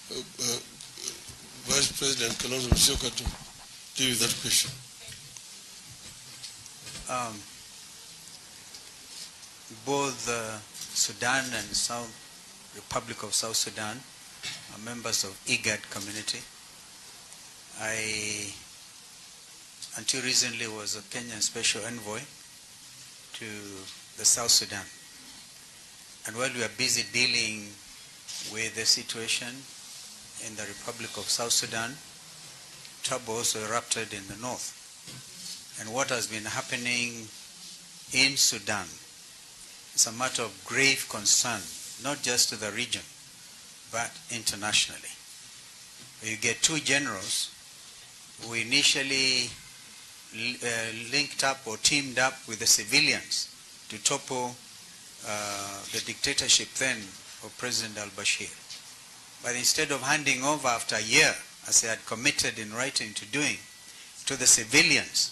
Vice President Kalonzo Musyoka to deal with that question. Both Sudan and Republic of South Sudan are members of IGAD community. I, until recently, was a Kenyan special envoy to the South Sudan. And while we are busy dealing with the situation in the Republic of South Sudan, trouble also erupted in the north. And what has been happening in Sudan is a matter of grave concern, not just to the region, but internationally. You get two generals who initially linked up or teamed up with the civilians to topple the dictatorship then of President al-Bashir. But instead of handing over after a year, as they had committed in writing to doing, to the civilians,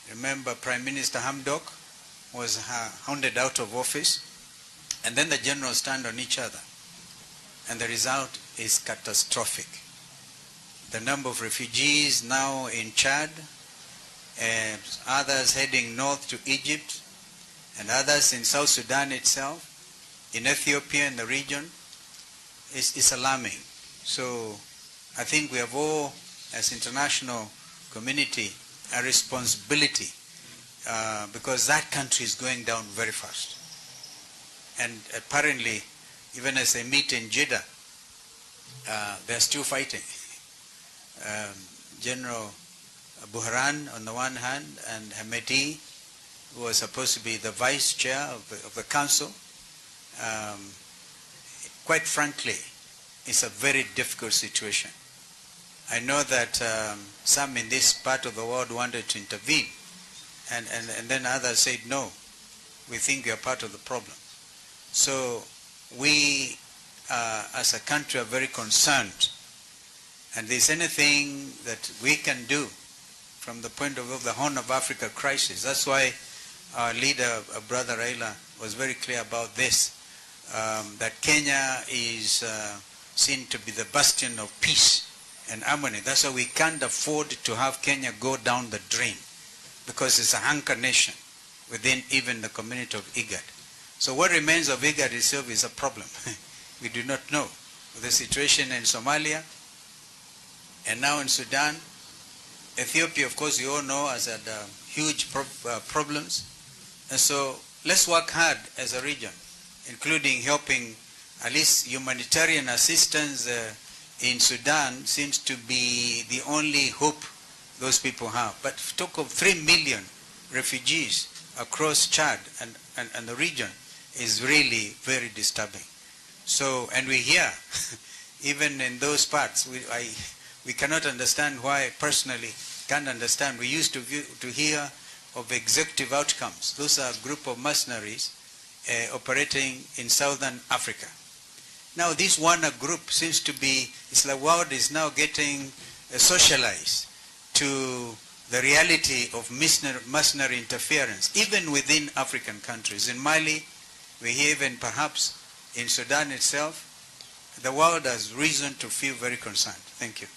remember Prime Minister Hamdok was hounded out of office, and then the generals stand on each other. And the result is catastrophic. The number of refugees now in Chad, others heading north to Egypt, and others in South Sudan itself, in Ethiopia, in the region, is alarming. So I think we have all, as international community, a responsibility because that country is going down very fast. And apparently, even as they meet in Jeddah, they're still fighting. General Buhran on the one hand, and Hamedi, who was supposed to be the vice chair of the council, quite frankly, it's a very difficult situation. I know that some in this part of the world wanted to intervene, and then others said, no, we think we are part of the problem. So we, as a country, are very concerned. And there's anything that we can do from the point of view of the Horn of Africa crisis. That's why our leader, Brother Raila, was very clear about this, that Kenya is seen to be the bastion of peace and harmony. That's why we can't afford to have Kenya go down the drain, because it's a anchor nation within even the community of IGAD. So what remains of IGAD itself is a problem. We do not know. The situation in Somalia and now in Sudan, Ethiopia, of course, you all know, has had huge problems. And so let's work hard as a region, including helping at least humanitarian assistance in Sudan seems to be the only hope those people have. But talk of 3 million refugees across Chad and the region is really very disturbing. So, and we hear, even in those parts, we cannot understand why, personally, can't understand. We used to hear of executive outcomes. Those are a group of mercenaries operating in southern Africa. Now this one group seems to be, it's like the world is now getting socialized to the reality of mercenary interference, even within African countries. In Mali, we hear even perhaps in Sudan itself, the world has reason to feel very concerned. Thank you.